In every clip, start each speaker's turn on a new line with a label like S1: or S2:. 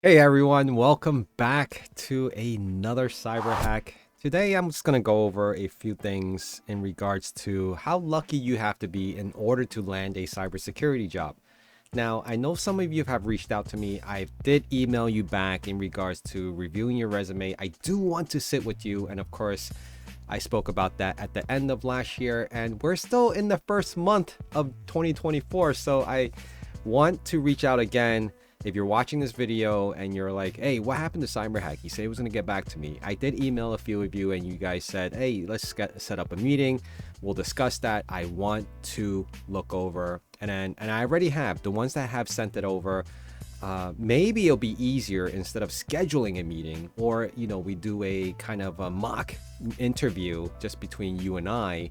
S1: Hey everyone, welcome back to another cyber hack. Today I'm just going to go over a few things in regards to how lucky you have to be in order to land a cybersecurity job. Now, I know some of you have reached out to me. I did email you back in regards to reviewing your resume. I do want to sit with you, and of course, I spoke about that at the end of last year, and we're still in the first month of 2024, so I want to reach out again. If you're watching this video and you're like, hey, what happened to CyberHack? He said he was going to get back to me. I did email a few of you and you guys said, hey, let's set up a meeting. We'll discuss that. I want to look over. And I already have. The ones that have sent it over, maybe it'll be easier instead of scheduling a meeting, or, we do a kind of a mock interview just between you and I.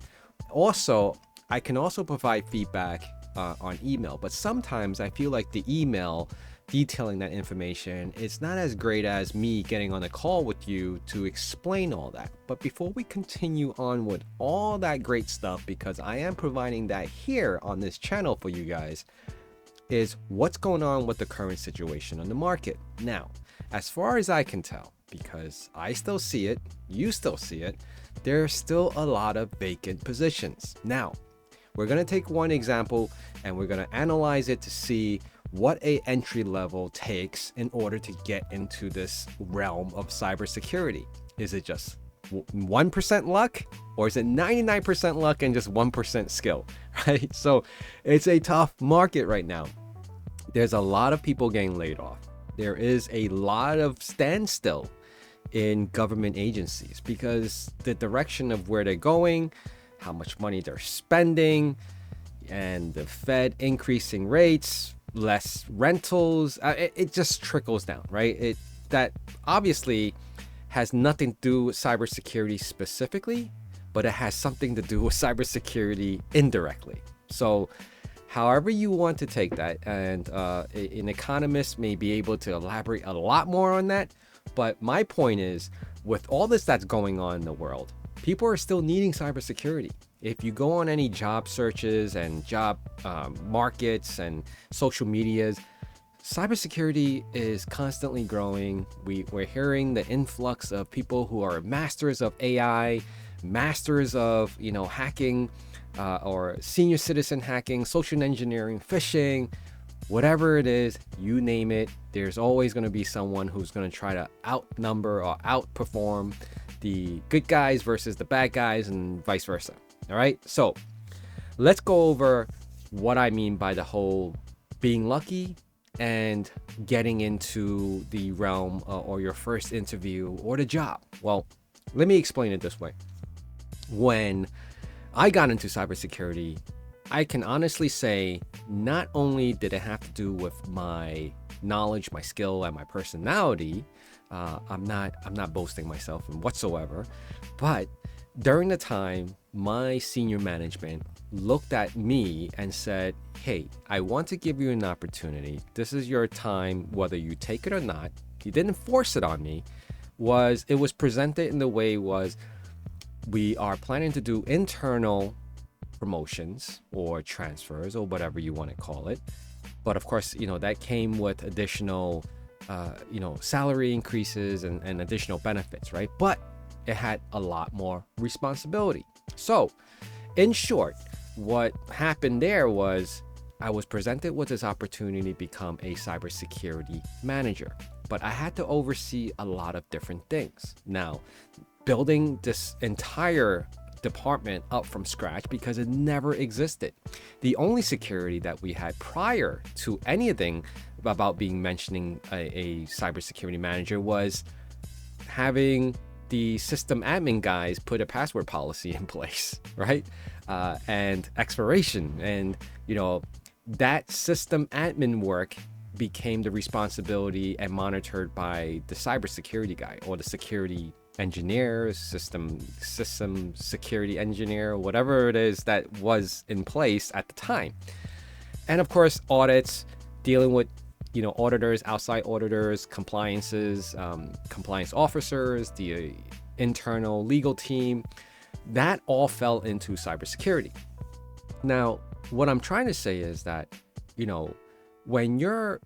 S1: Also, I can also provide feedback on email, but sometimes I feel like the email detailing that information is not as great as me getting on a call with you to explain all that. But before we continue on with all that great stuff, because I am providing that here on this channel for you guys, is what's going on with the current situation on the market. Now, as far as I can tell, because I still see it, you still see it, there's still a lot of vacant positions. Now, we're going to take one example and we're going to analyze it to see what a entry level takes in order to get into this realm of cybersecurity. Is it just 1% luck, or is it 99% luck and just 1% skill, right? So it's a tough market right now. There's a lot of people getting laid off. There is a lot of standstill in government agencies because the direction of where they're going, how much money they're spending, and the Fed increasing rates, less rentals, it just trickles down, right? That obviously has nothing to do with cybersecurity specifically, but it has something to do with cybersecurity indirectly. So however you want to take that, and an economist may be able to elaborate a lot more on that, but my point is, with all this that's going on in the world, people are still needing cybersecurity. If you go on any job searches and job markets and social medias, cybersecurity is constantly growing. We're hearing the influx of people who are masters of AI, masters of hacking, or senior citizen hacking, social engineering, phishing, whatever it is, you name it. There's always going to be someone who's going to try to outnumber or outperform the good guys versus the bad guys, and vice versa. All right, so let's go over what I mean by the whole being lucky and getting into the realm or your first interview or the job. Well, let me explain it this way. When I got into cybersecurity, I can honestly say not only did it have to do with my knowledge, my skill, and my personality. I'm not boasting myself in whatsoever, but during the time, my senior management looked at me and said, hey, I want to give you an opportunity. This is your time, whether you take it or not. He didn't force it on me. It was presented in the way was, we are planning to do internal promotions or transfers or whatever you want to call it. But of course, that came with additional, salary increases and additional benefits, right? But it had a lot more responsibility. So, in short, what happened there was I was presented with this opportunity to become a cybersecurity manager, but I had to oversee a lot of different things. Now, building this entire department up from scratch because it never existed. The only security that we had prior to anything about being mentioning a cybersecurity manager was having the system admin guys put a password policy in place, right? And expiration, and that system admin work became the responsibility and monitored by the cybersecurity guy or the security engineer, system security engineer, whatever it is that was in place at the time. And of course, audits, dealing with auditors, outside auditors, compliances, compliance officers, the internal legal team, that all fell into cybersecurity. Now, what I'm trying to say is that, when you're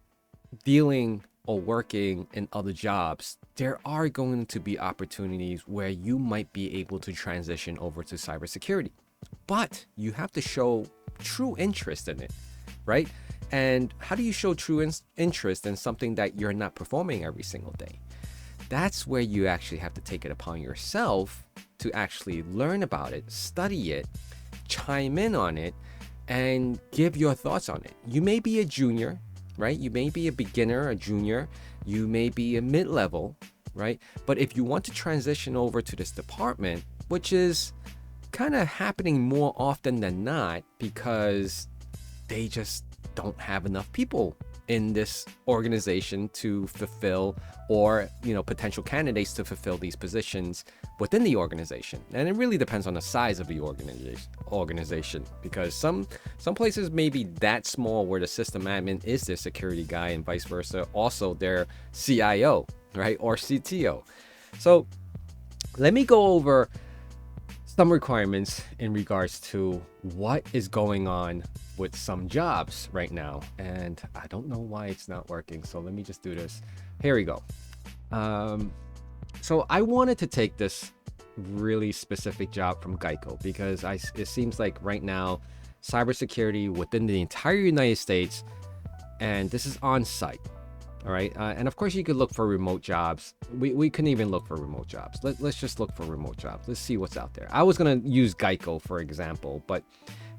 S1: dealing or working in other jobs, there are going to be opportunities where you might be able to transition over to cybersecurity. But you have to show true interest in it, right? And how do you show true interest in something that you're not performing every single day? That's where you actually have to take it upon yourself to actually learn about it, study it, chime in on it, and give your thoughts on it. You may be a junior, right? You may be a beginner, a junior. You may be a mid-level, right? But if you want to transition over to this department, which is kind of happening more often than not because they just don't have enough people in this organization to fulfill, or potential candidates to fulfill these positions within the organization. And it really depends on the size of the organization, because some places may be that small where the system admin is their security guy, and vice versa, also their CIO, right, or CTO. So let me go over some requirements in regards to what is going on with some jobs right now. And I don't know why it's not working, so let me just do this. Here we go. So I wanted to take this really specific job from Geico because it seems like right now cybersecurity within the entire United States, and this is on site. All right. And of course, you could look for remote jobs. We couldn't even look for remote jobs. Let's just look for remote jobs. Let's see what's out there. I was going to use Geico, for example, but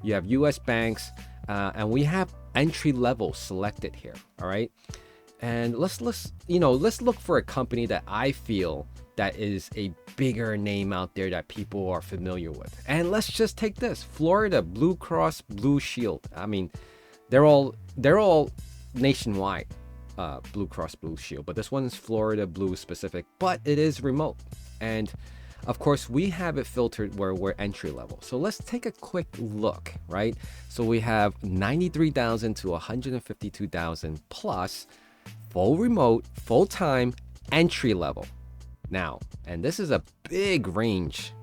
S1: you have U.S. banks, and we have entry level selected here. All right. And let's look for a company that I feel that is a bigger name out there that people are familiar with. And let's just take this: Florida Blue Cross Blue Shield. I mean, they're all nationwide. Blue Cross Blue Shield, but this one's Florida Blue specific, but it is remote. And of course, we have it filtered where we're entry level. So let's take a quick look, right? So we have 93,000 to 152,000 plus full remote, full time, entry level. Now, and this is a big range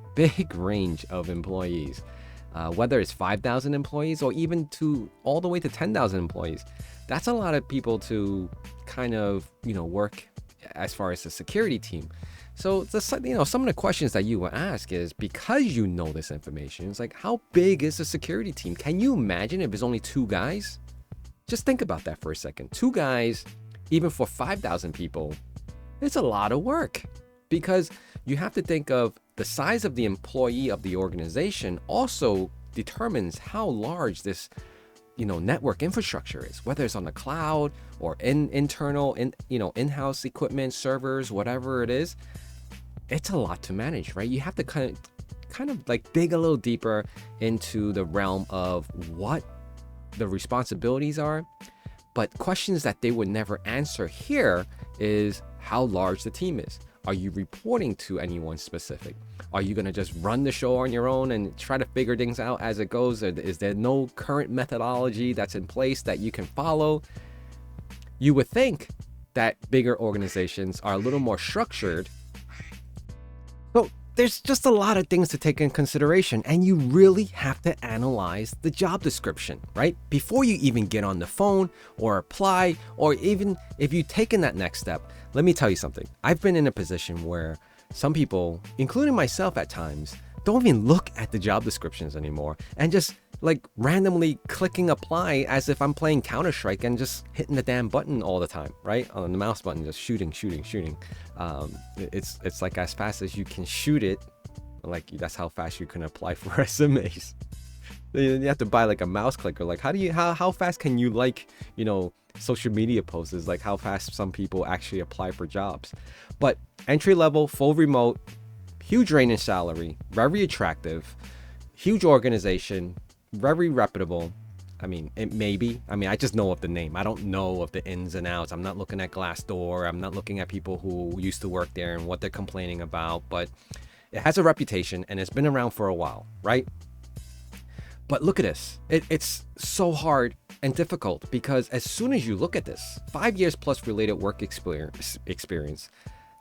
S1: of employees, whether it's 5,000 employees or even to all the way to 10,000 employees. That's a lot of people to kind of, work as far as the security team. So, some of the questions that you will ask is, because you know this information, it's like, how big is the security team? Can you imagine if it's only 2 guys? Just think about that for a second. 2 guys, even for 5,000 people, it's a lot of work, because you have to think of the size of the employee of the organization also determines how large this network infrastructure is, whether it's on the cloud or internal in-house equipment, servers, whatever it is. It's a lot to manage, right? You have to kind of like dig a little deeper into the realm of what the responsibilities are. But questions that they would never answer here is how large the team is. Are you reporting to anyone specific? Are you going to just run the show on your own and try to figure things out as it goes? Or is there no current methodology that's in place that you can follow? You would think that bigger organizations are a little more structured. So there's just a lot of things to take in consideration, and you really have to analyze the job description, right? Before you even get on the phone or apply, or even if you've taken that next step. Let me tell you something. I've been in a position where some people, including myself at times, don't even look at the job descriptions anymore and just like randomly clicking apply as if I'm playing Counter-Strike and just hitting the damn button all the time, right? On the mouse button, just shooting. It's like as fast as you can shoot it, like that's how fast you can apply for resumes. You have to buy like a mouse clicker. Like how fast can you social media posts is like how fast some people actually apply for jobs. But entry level, full remote, huge range in salary, very attractive, huge organization, very reputable. I mean, it may be. I mean, I just know of the name. I don't know of the ins and outs. I'm not looking at Glassdoor. I'm not looking at people who used to work there and what they're complaining about. But it has a reputation and it's been around for a while, right? But look at this. It's so hard and difficult because as soon as you look at this, 5 years plus related work experience,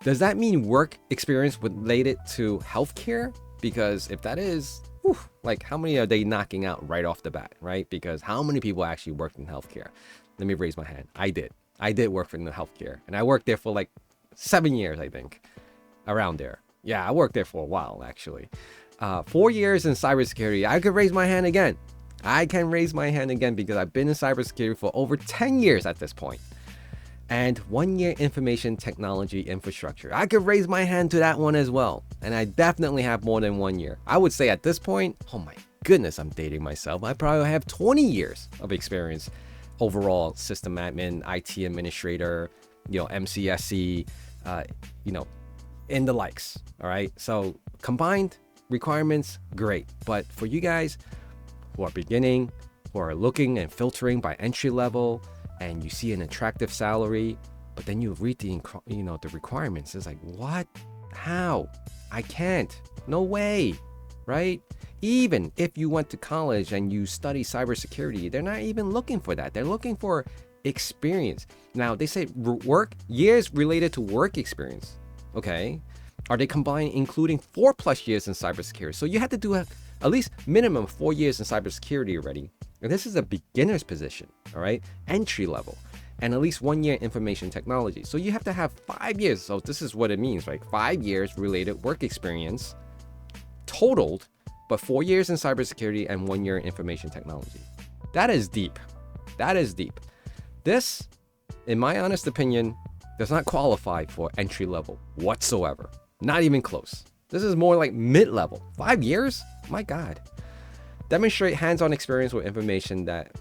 S1: does that mean work experience related to healthcare? Because if that is, like how many are they knocking out right off the bat, right? Because how many people actually worked in healthcare? Let me raise my hand. I did. I did work in the healthcare, and I worked there for like 7 years, I think, around there. Yeah, I worked there for a while, actually. 4 years in cybersecurity. I could raise my hand again. I can raise my hand again because I've been in cybersecurity for over 10 years at this point. And 1 year information technology infrastructure. I could raise my hand to that one as well. And I definitely have more than 1 year. I would say at this point, oh my goodness, I'm dating myself. I probably have 20 years of experience overall, system admin, IT administrator, MCSE, and the likes. All right. So combined requirements, great. But for you guys who are beginning, who are looking and filtering by entry level, and you see an attractive salary, but then you read the requirements. It's like, what? How? I can't. No way, right? Even if you went to college and you study cybersecurity, they're not even looking for that. They're looking for experience. Now, they say years related to work experience. Okay. Are they combined, including 4+ years in cybersecurity? So you have to do at least minimum 4 years in cybersecurity already. And this is a beginner's position, all right? Entry level, and at least 1 year information technology. So you have to have 5 years. So this is what it means, right? 5 years related work experience totaled, but 4 years in cybersecurity and 1 year in information technology. That is deep. That is deep. This, in my honest opinion, does not qualify for entry level whatsoever. Not even close. This is more like mid-level. 5 years? My God. Demonstrate hands-on experience with information that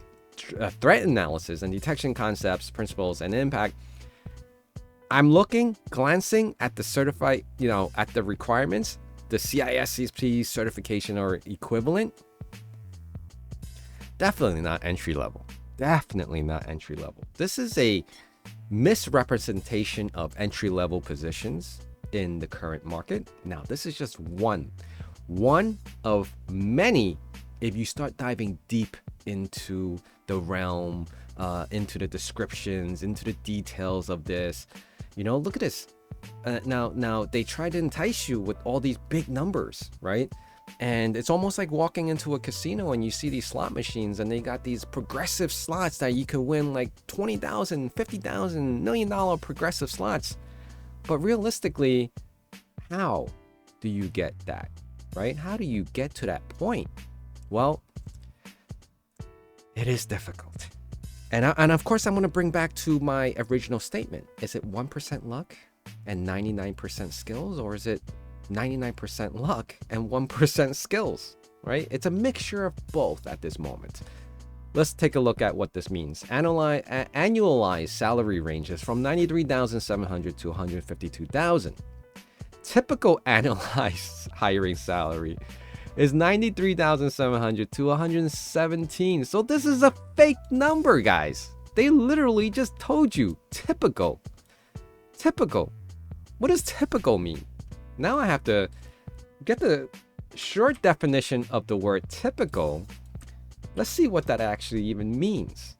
S1: threat analysis and detection concepts, principles, and impact. I'm glancing at the certified, at the requirements, the CISSP certification or equivalent. Definitely not entry level. Definitely not entry level. This is a misrepresentation of entry level positions in the current market. Now, this is just one of many. If you start diving deep into the realm, into the descriptions, into the details of this, look at this. Now they try to entice you with all these big numbers, right? And it's almost like walking into a casino and you see these slot machines and they got these progressive slots that you can win like $20,000, $50,000, $1 million progressive slots. But realistically, how do you get that, right? How do you get to that point? Well, it is difficult. And of course, I'm going to bring back to my original statement. Is it 1% luck and 99% skills? Or is it 99% luck and 1% skills, right? It's a mixture of both at this moment. Let's take a look at what this means. Annualized salary ranges from $93,700 to $152,000. Typical annualized hiring salary is $93,700 to $117,000. So this is a fake number, guys. They literally just told you typical. Typical. What does typical mean? Now I have to get the short definition of the word typical. Let's see what that actually even means.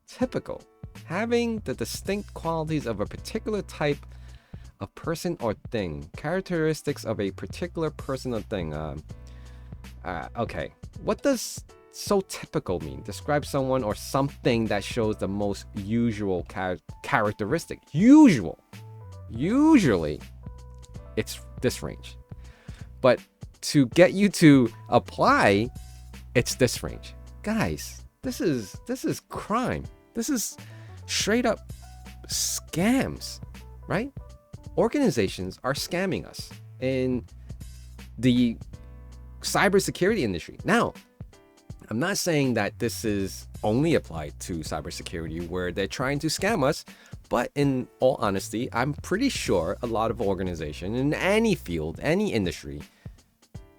S1: Typical. Having the distinct qualities of a particular type of person or thing. Characteristics of a particular person or thing. Okay. What does so typical mean? Describe someone or something that shows the most usual characteristic. Usually, it's this range. But to get you to apply, it's this range. Guys, this is crime. This is straight up scams, right? Organizations are scamming us in the cybersecurity industry. Now, I'm not saying that this is only applied to cybersecurity where they're trying to scam us, but in all honesty, I'm pretty sure a lot of organizations in any field, any industry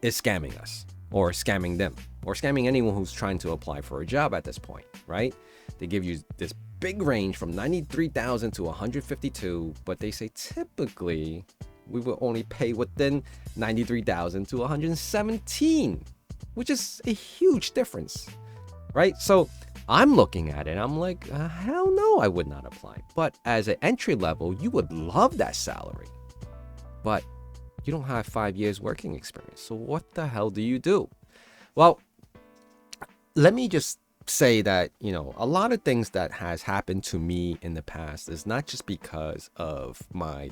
S1: is scamming us or scamming them or scamming anyone who's trying to apply for a job at this point, right? They give you this big range from 93,000 to 152, but they say typically we will only pay within 93,000 to 117, which is a huge difference, right? So I'm looking at it, I'm like, hell no, I would not apply. But as an entry level, you would love that salary, but you don't have 5 years working experience. So what the hell do you do? Well, let me just say that, a lot of things that has happened to me in the past is not just because of my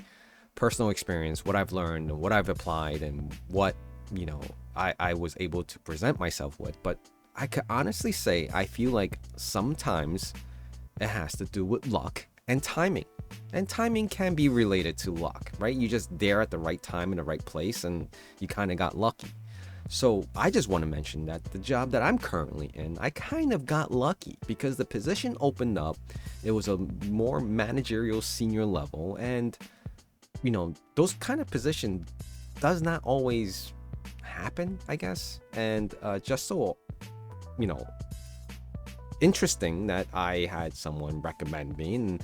S1: personal experience, what I've learned and what I've applied and what, you know, I was able to present myself with, but I could honestly say I feel like sometimes it has to do with luck and timing. And timing can be related to luck, right? You just there at the right time in the right place and you kind of got lucky. So I just want to mention that the job that I'm currently in, I kind of got lucky because the position opened up. It was a more managerial senior level, and those kind of position does not always happen, I guess. And just so you know, interesting that I had someone recommend me, and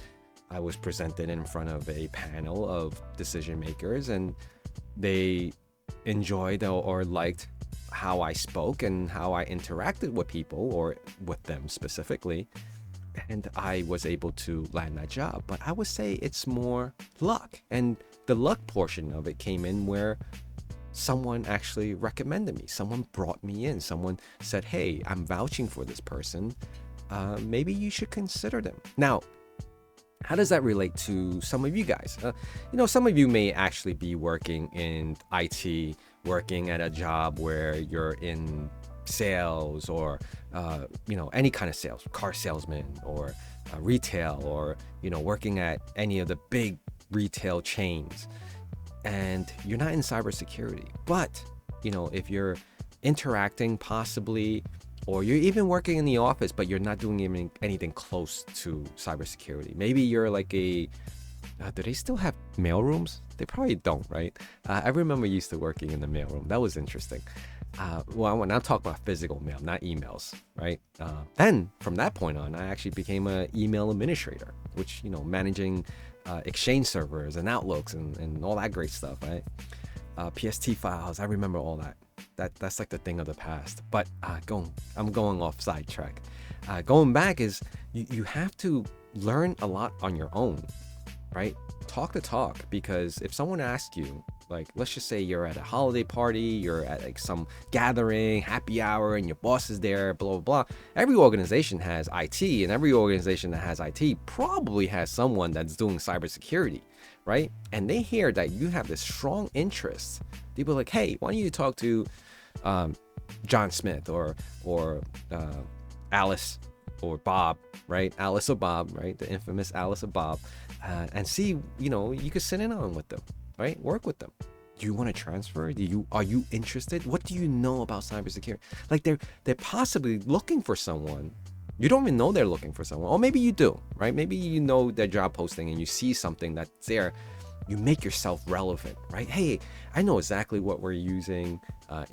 S1: I was presented in front of a panel of decision makers, and they enjoyed or liked how I spoke and how I interacted with people, or with them specifically, and I was able to land that job. But I would say it's more luck, and the luck portion of it came in where someone actually recommended me. Someone brought me in. Someone said, hey, I'm vouching for this person. Maybe you should consider them. Now, how does that relate to some of you guys? Some of you may actually be working in IT, working at a job where you're in sales, or any kind of sales, car salesman, or retail, or working at any of the big retail chains, and you're not in cybersecurity. But if you're interacting possibly, or you're even working in the office, but you're not doing anything close to cybersecurity. Maybe you're like do they still have mail rooms? They probably don't, right? I remember used to working in the mail room. That was interesting. Well, when I'm talking about physical mail, not emails, right? Then from that point on, I actually became an email administrator, which, managing Exchange servers and Outlooks and all that great stuff, right? PST files, I remember all that. That's like the thing of the past. But I'm going off sidetrack. Going back is you have to learn a lot on your own, right? Talk the talk, because if someone asks you, like, let's just say you're at a holiday party, you're at like some gathering, happy hour, and your boss is there, blah, blah, blah. Every organization has IT, and every organization that has IT probably has someone that's doing cybersecurity, right? And they hear that you have this strong interest. People are like, hey, why don't you talk to John Smith or Alice or Bob, right? Alice or Bob, right? The infamous Alice or Bob, and see, you could sit in on with them, right? Work with them. Do you want to transfer? Are you interested? What do you know about cybersecurity? Like they're possibly looking for someone. You don't even know they're looking for someone, or maybe you do, right? Maybe you know their job posting and you see something that's there. You make yourself relevant, right? Hey, I know exactly what we're using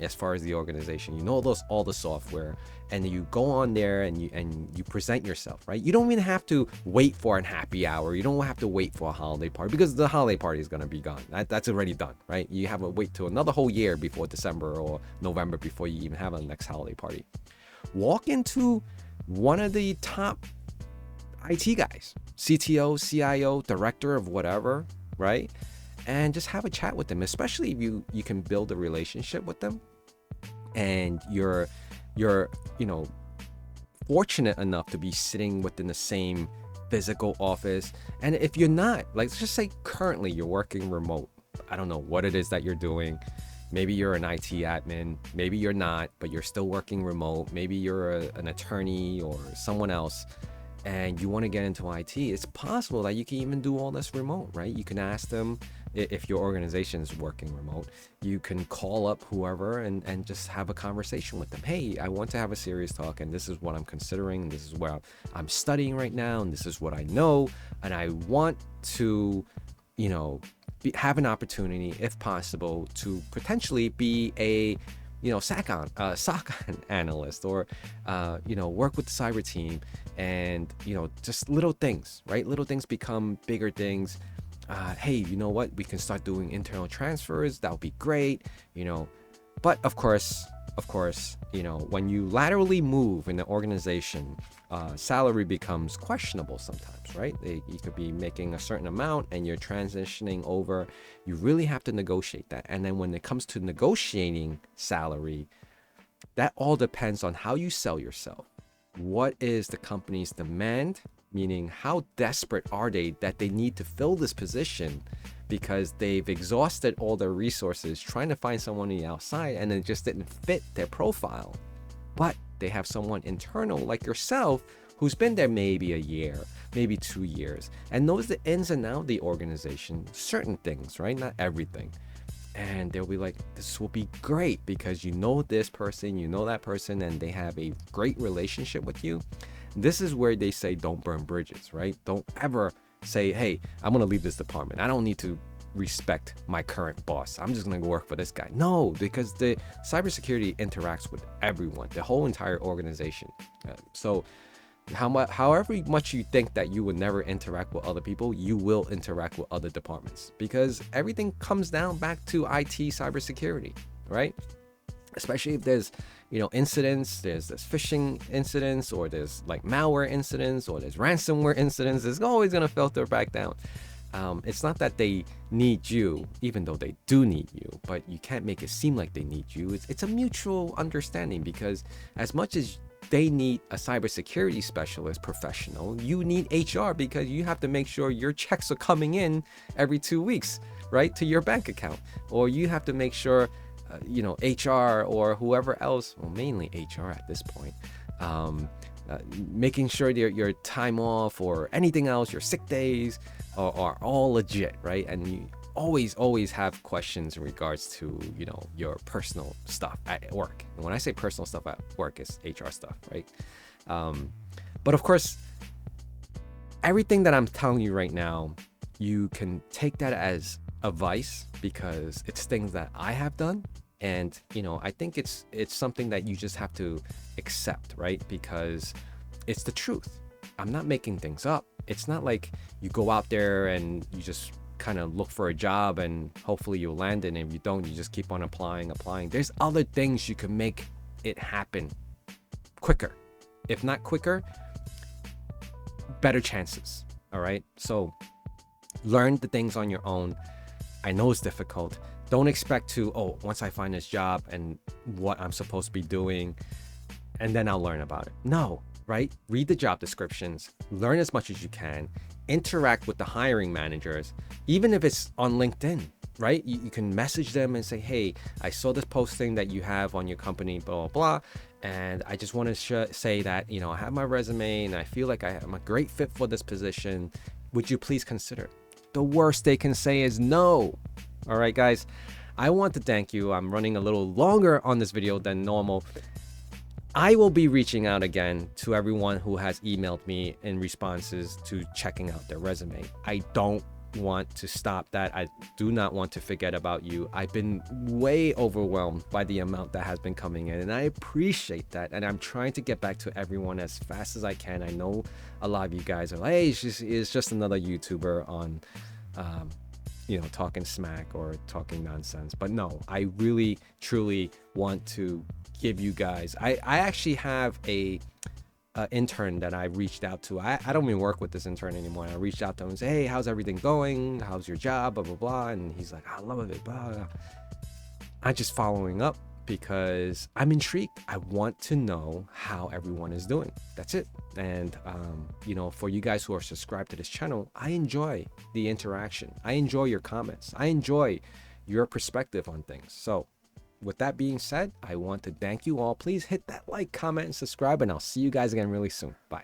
S1: as far as the organization. You know all the software, and you go on there and you present yourself, right? You don't even have to wait for a happy hour. You don't have to wait for a holiday party, because the holiday party is gonna be gone. That's already done, right? You have to wait till another whole year before December or November before you even have a next holiday party. Walk into one of the top IT guys, CTO, CIO, director of whatever, right? And just have a chat with them, especially if you can build a relationship with them, and you're fortunate enough to be sitting within the same physical office. And if you're not, like, let's just say currently you're working remote, I don't know what it is that you're doing. Maybe you're an IT admin, maybe you're not, but you're still working remote. Maybe you're an attorney or someone else, and you want to get into IT. It's possible that you can even do all this remote, right? You can ask them, if your organization is working remote, you can call up whoever and just have a conversation with them. Hey, I want to have a serious talk, and this is what I'm considering, and this is where I'm studying right now, and this is what I know, and I want to, have an opportunity, if possible, to potentially be a SOC analyst, or work with the cyber team, and just little things, right? Little things become bigger things. Hey, you know what? We can start doing internal transfers. That would be great, But of course, when you laterally move in the organization, salary becomes questionable sometimes, right? You could be making a certain amount and you're transitioning over. You really have to negotiate that. And then when it comes to negotiating salary, that all depends on how you sell yourself. what is the company's demand? Meaning, how desperate are they that they need to fill this position because they've exhausted all their resources trying to find someone on the outside and it just didn't fit their profile. But they have someone internal like yourself who's been there maybe a year, maybe 2 years, and knows the ins and outs of the organization, certain things, right? Not everything. And they'll be like, this will be great because you know this person, you know that person, and they have a great relationship with you. This is where they say don't burn bridges, right? Don't ever say, hey, I'm gonna leave this department. I don't need to respect my current boss. I'm just gonna go work for this guy. No, because the cybersecurity interacts with everyone, the whole entire organization. So however much you think that you would never interact with other people, you will interact with other departments because everything comes down back to IT cybersecurity, right? Especially if there's incidents, there's phishing incidents, or there's like malware incidents, or there's ransomware incidents. It's always going to filter back down. It's not that they need you, even though they do need you, but you can't make it seem like they need you. It's a mutual understanding because as much as they need a cybersecurity specialist professional, you need HR because you have to make sure your checks are coming in every 2 weeks, right, to your bank account. Or you have to make sure, HR or whoever else, well, mainly HR at this point, making sure your time off or anything else, your sick days are all legit, right? And you always have questions in regards to your personal stuff at work. And when I say personal stuff at work, it's HR stuff, right? But of course, everything that I'm telling you right now, you can take that as advice because it's things that I have done. And I think it's something that you just have to accept, right? Because it's the truth. I'm not making things up. It's not like you go out there and you just kind of look for a job and hopefully you'll land it, and if you don't, you just keep on applying. There's other things you can make it happen quicker. If not quicker, better chances. All right, so learn the things on your own. I know it's difficult. Don't expect to, once I find this job and what I'm supposed to be doing, and then I'll learn about it. No, right? Read the job descriptions, learn as much as you can, interact with the hiring managers, even if it's on LinkedIn, right? You can message them and say, hey, I saw this posting that you have on your company, blah, blah, blah. And I just want to say that, I have my resume and I feel like I'm a great fit for this position. Would you please consider? The worst they can say is no. All right, guys, I want to thank you. I'm running a little longer on this video than normal. I will be reaching out again to everyone who has emailed me in responses to checking out their resume. I don't want to stop that. I do not want to forget about you. I've been way overwhelmed by the amount that has been coming in, and I appreciate that. And I'm trying to get back to everyone as fast as I can. I know a lot of you guys are like, hey, it's just another YouTuber on talking smack or talking nonsense. But no, I really truly want to give you guys, I actually have a intern that I reached out to. I don't even work with this intern anymore. I reached out to him and said, hey, how's everything going? How's your job? Blah, blah, blah. And he's like, I love it, blah, blah. I'm just following up because I'm intrigued. I want to know how everyone is doing. That's it. And, for you guys who are subscribed to this channel, I enjoy the interaction. I enjoy your comments. I enjoy your perspective on things. So with that being said, I want to thank you all. Please hit that like, comment, and subscribe, and I'll see you guys again really soon. Bye.